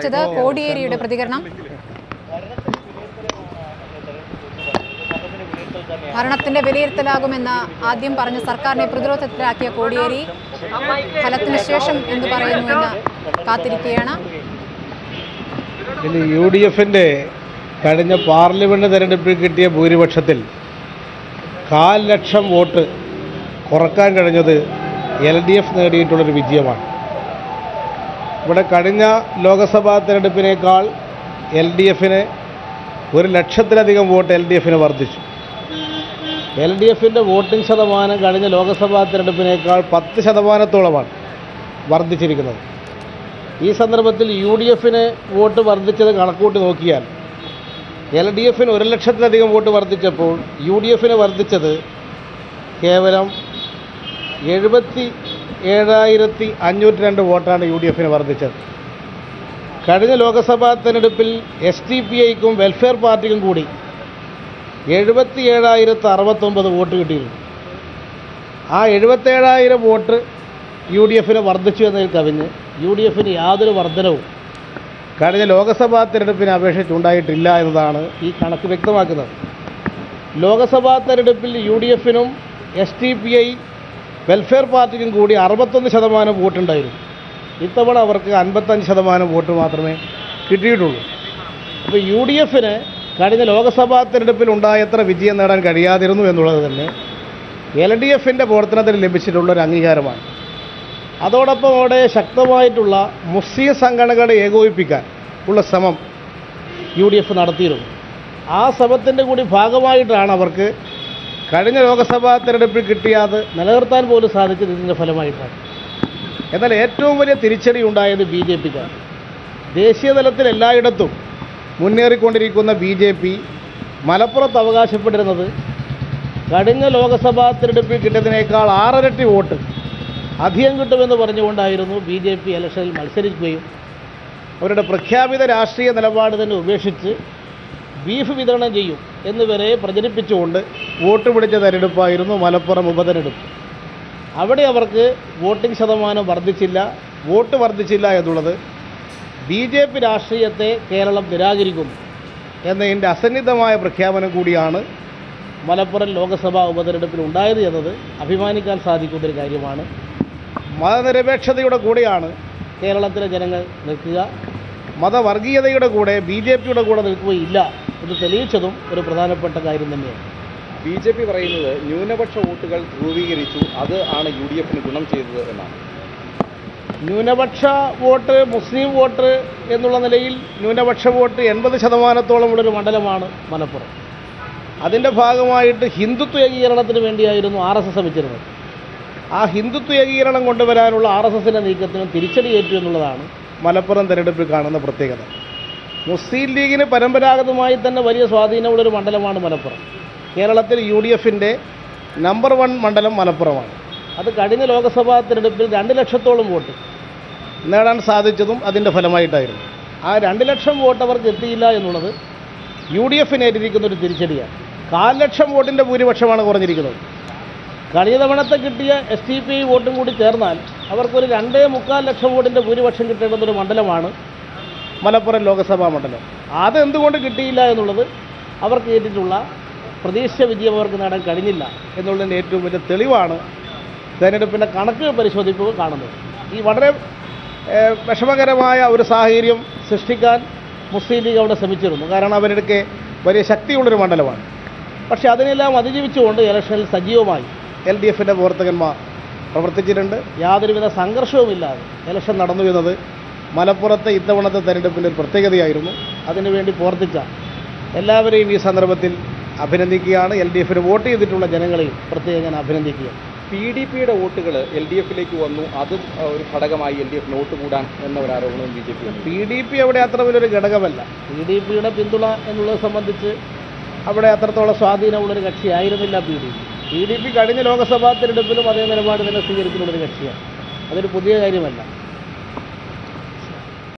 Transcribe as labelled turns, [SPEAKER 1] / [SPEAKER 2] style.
[SPEAKER 1] പങ്കുവച്ചത് കോടിയേരിയുടെ പ്രതികരണം. ഭരണത്തിന്റെ വിലയിരുത്തലാകുമെന്ന് ആദ്യം പറഞ്ഞ് സർക്കാരിനെ പ്രതിരോധത്തിലാക്കിയ കോടിയേരി ഫലത്തിന് ശേഷം എന്തു പറയുന്നുവെന്ന് കാത്തിരിക്കുകയാണ്.
[SPEAKER 2] UDFന്റെ കഴിഞ്ഞ പാർലമെന്റ് തെരഞ്ഞെടുപ്പിൽ കിട്ടിയ ഭൂരിപക്ഷത്തിൽ 1,00,000 വോട്ട് കുറക്കാൻ കഴിഞ്ഞത് LDF നേടിയിട്ടുള്ളൊരു വിജയമാണ്. ഇവിടെ കഴിഞ്ഞ ലോക്സഭാ തെരഞ്ഞെടുപ്പിനേക്കാൾ LDFന് 1,00,000-ലധികം വോട്ട് LDFന് വർദ്ധിച്ചു. LDFന്റെ വോട്ടിംഗ് ശതമാനം കഴിഞ്ഞ ലോക്സഭാ തെരഞ്ഞെടുപ്പിനേക്കാൾ 10% വർദ്ധിച്ചിരിക്കുന്നത്. ഈ സന്ദർഭത്തിൽ UDFന് വോട്ട് വർദ്ധിച്ചത് കണക്കൂട്ടി നോക്കിയാൽ LDFന് 1,00,000-ലധികം വോട്ട് വർദ്ധിച്ചപ്പോൾ UDFന് വർദ്ധിച്ചത് കേവലം 77,502 വോട്ടാണ് UDFന് വർദ്ധിച്ചത്. കഴിഞ്ഞ ലോക്സഭാ തെരഞ്ഞെടുപ്പിൽ SDPIക്കും വെൽഫെയർ പാർട്ടിക്കും കൂടി 77,069 വോട്ട് കിട്ടിയിരുന്നു. ആ 77,000 വോട്ട് UDFന് വർദ്ധിച്ചു എന്നതിൽ കവിഞ്ഞ് UDFന് യാതൊരു വർധനവും കഴിഞ്ഞ ലോക്സഭാ തെരഞ്ഞെടുപ്പിനെ അപേക്ഷിച്ചുണ്ടായിട്ടില്ല എന്നതാണ് ഈ കണക്ക് വ്യക്തമാക്കുന്നത്. ലോക്സഭാ തെരഞ്ഞെടുപ്പിൽ UDFനും SDPI വെൽഫെയർ പാർട്ടിക്കും കൂടി 61% വോട്ടുണ്ടായിരുന്നു. ഇത്തവണ അവർക്ക് 55% വോട്ട് മാത്രമേ കിട്ടിയിട്ടുള്ളൂ. അപ്പോൾ UDFന് കഴിഞ്ഞ ലോക്സഭാ തെരഞ്ഞെടുപ്പിൽ ഉണ്ടായത്ര വിജയം നേടാൻ കഴിയാതിരുന്നു എന്നുള്ളത് തന്നെ LDFന്റെ പ്രവർത്തനത്തിന് ലഭിച്ചിട്ടുള്ളൊരു അംഗീകാരമാണ്. അതോടൊപ്പം അവിടെ ശക്തമായിട്ടുള്ള മുസ്ലിം സംഘടനകളെ ഏകോപിപ്പിക്കാൻ ഉള്ള ശ്രമം UDF നടത്തിയിരുന്നു. ആ ശ്രമത്തിൻ്റെ കൂടി ഭാഗമായിട്ടാണ് അവർക്ക് കഴിഞ്ഞ ലോക്സഭാ തെരഞ്ഞെടുപ്പിൽ കിട്ടിയത് നിലനിർത്താൻ പോലും സാധിച്ചത് ഇതിൻ്റെ ഫലമായിട്ടാണ്. എന്നാൽ ഏറ്റവും വലിയ തിരിച്ചടി ഉണ്ടായത് BJPക്കാണ്. ദേശീയ തലത്തിൽ എല്ലായിടത്തും മുന്നേറിക്കൊണ്ടിരിക്കുന്ന BJP മലപ്പുറത്ത് അവകാശപ്പെട്ടിരുന്നത് കഴിഞ്ഞ ലോക്സഭാ തെരഞ്ഞെടുപ്പിൽ കിട്ടിയതിനേക്കാൾ 6 ഇരട്ടി വോട്ട് അധികം കിട്ടുമെന്ന് പറഞ്ഞുകൊണ്ടായിരുന്നു BJP ഇലക്ഷനിൽ മത്സരിക്കുകയും അവരുടെ പ്രഖ്യാപിത രാഷ്ട്രീയ നിലപാട് തന്നെ ഉപേക്ഷിച്ച് ബീഫ് വിതരണം ചെയ്യും എന്നുവരെ പ്രചരിപ്പിച്ചുകൊണ്ട് വോട്ട് പിടിച്ച തെരഞ്ഞെടുപ്പായിരുന്നു മലപ്പുറം ഉപതെരഞ്ഞെടുപ്പ്. അവിടെ അവർക്ക് വോട്ടിംഗ് ശതമാനം വർദ്ധിച്ചില്ല, വോട്ട് വർദ്ധിച്ചില്ല എന്നുള്ളത് BJP രാഷ്ട്രീയത്തെ കേരളം നിരാകരിക്കുന്നു എന്നതിൻ്റെ അസന്നിഗ്ധമായ പ്രഖ്യാപനം കൂടിയാണ് മലപ്പുറം ലോക്സഭാ ഉപതെരഞ്ഞെടുപ്പിൽ ഉണ്ടായത് എന്നത് അഭിമാനിക്കാൻ സാധിക്കുന്നൊരു കാര്യമാണ്. മതനിരപേക്ഷതയുടെ കൂടെയാണ് കേരളത്തിലെ ജനങ്ങൾ നിൽക്കുക. മതവർഗീയതയുടെ കൂടെ BJPയുടെ കൂടെ നിൽക്കുകയില്ല എന്ന് തെളിയിച്ചതും ഒരു പ്രധാനപ്പെട്ട കാര്യം തന്നെയാണ്.
[SPEAKER 3] BJP പറയുന്നത് ന്യൂനപക്ഷ വോട്ടുകൾ ധ്രുവീകരിച്ചു, അത് ആണ് UDFന് ഗുണം ചെയ്തത് എന്നാണ്.
[SPEAKER 2] ന്യൂനപക്ഷ വോട്ട്, മുസ്ലിം വോട്ട് എന്നുള്ള നിലയിൽ ന്യൂനപക്ഷ വോട്ട് 80% ഉള്ളൊരു മണ്ഡലമാണ് മലപ്പുറം. അതിൻ്റെ ഭാഗമായിട്ട് ഹിന്ദുത്വ ഏകീകരണത്തിന് വേണ്ടിയായിരുന്നു RSS ശ്രമിച്ചിരുന്നത്. ആ ഹിന്ദുത്വ ഏകീകരണം കൊണ്ടുവരാനുള്ള RSSന്റെ നീക്കത്തിനും തിരിച്ചടിയേറ്റു എന്നുള്ളതാണ് മലപ്പുറം തെരഞ്ഞെടുപ്പിൽ കാണുന്ന പ്രത്യേകത. മുസ്ലിം ലീഗിന് പരമ്പരാഗതമായി തന്നെ വലിയ സ്വാധീനമുള്ളൊരു മണ്ഡലമാണ് മലപ്പുറം. കേരളത്തിൽ UDFന്റെ നമ്പർ 1 മണ്ഡലം മലപ്പുറമാണ്. അത് കഴിഞ്ഞ ലോക്സഭാ തെരഞ്ഞെടുപ്പിൽ 2 ലക്ഷത്തോളം വോട്ട് നേടാൻ സാധിച്ചതും അതിൻ്റെ ഫലമായിട്ടായിരുന്നു. ആ 2 ലക്ഷം വോട്ട് അവർക്ക് എത്തിയില്ല എന്നുള്ളത് UDFന് ഏറ്റിരിക്കുന്നൊരു തിരിച്ചടിയാണ്. 1,00,000 വോട്ടിൻ്റെ ഭൂരിപക്ഷമാണ് കുറഞ്ഞിരിക്കുന്നത്. കഴിഞ്ഞ തവണത്തെ കിട്ടിയ SDPI വോട്ടും കൂടി ചേർന്നാൽ അവർക്കൊരു 2.25 ലക്ഷം വോട്ടിൻ്റെ ഭൂരിപക്ഷം കിട്ടേണ്ടുന്നൊരു മണ്ഡലമാണ് മലപ്പുറം ലോക്സഭാ മണ്ഡലം. അതെന്തുകൊണ്ട് കിട്ടിയില്ല എന്നുള്ളത് അവർക്ക് ഏറ്റിട്ടുള്ള പ്രതീക്ഷിച്ച വിജയം അവർക്ക് നേടാൻ കഴിഞ്ഞില്ല എന്നുള്ളതിൻ്റെ ഏറ്റവും വലിയ തെളിവാണ് തെരഞ്ഞെടുപ്പിൻ്റെ കണക്ക് പരിശോധിക്കുമ്പോൾ കാണുന്നത്. ഈ വളരെ വിഷമകരമായ ഒരു സാഹചര്യം സൃഷ്ടിക്കാൻ മുസ്ലിം ലീഗ് അവിടെ ശ്രമിച്ചിരുന്നു. കാരണം അവരുടെ വലിയ ശക്തിയുള്ളൊരു മണ്ഡലമാണ്. പക്ഷേ അതിനെല്ലാം അതിജീവിച്ചുകൊണ്ട് ഇലക്ഷനിൽ സജീവമായി LDFന്റെ പ്രവർത്തകന്മാർ പ്രവർത്തിച്ചിട്ടുണ്ട്. യാതൊരുവിധ സംഘർഷവുമില്ലാതെ ഇലക്ഷൻ നടന്നു എന്നത് മലപ്പുറത്തെ ഇത്തവണത്തെ തെരഞ്ഞെടുപ്പിൻ്റെ ഒരു പ്രത്യേകതയായിരുന്നു. അതിനുവേണ്ടി പ്രവർത്തിച്ച എല്ലാവരെയും ഈ സന്ദർഭത്തിൽ അഭിനന്ദിക്കുകയാണ്. LDFന് വോട്ട് ചെയ്തിട്ടുള്ള ജനങ്ങളെയും പ്രത്യേകം ഞാൻ അഭിനന്ദിക്കുകയാണ്.
[SPEAKER 3] PDPയുടെ വോട്ടുകൾ LDFലേക്ക് വന്നു, അതും ഒരു ഘടകമായി LDFന് വോട്ട് കൂടാൻ എന്ന ഒരു ആരോപണവും BJP.
[SPEAKER 2] PDP അവിടെ അത്ര വലിയൊരു ഘടകമല്ല. PDPയുടെ പിന്തുണ എന്നുള്ളത് സംബന്ധിച്ച് അവിടെ അത്രത്തോളം സ്വാധീനമുള്ളൊരു കക്ഷിയായിരുന്നില്ല PDP. കഴിഞ്ഞ ലോക്സഭാ തെരഞ്ഞെടുപ്പിലും അതേ നിലപാട് തന്നെ സ്വീകരിച്ചിട്ടുള്ളൊരു കക്ഷിയാണ്. അതൊരു പുതിയ കാര്യമല്ല.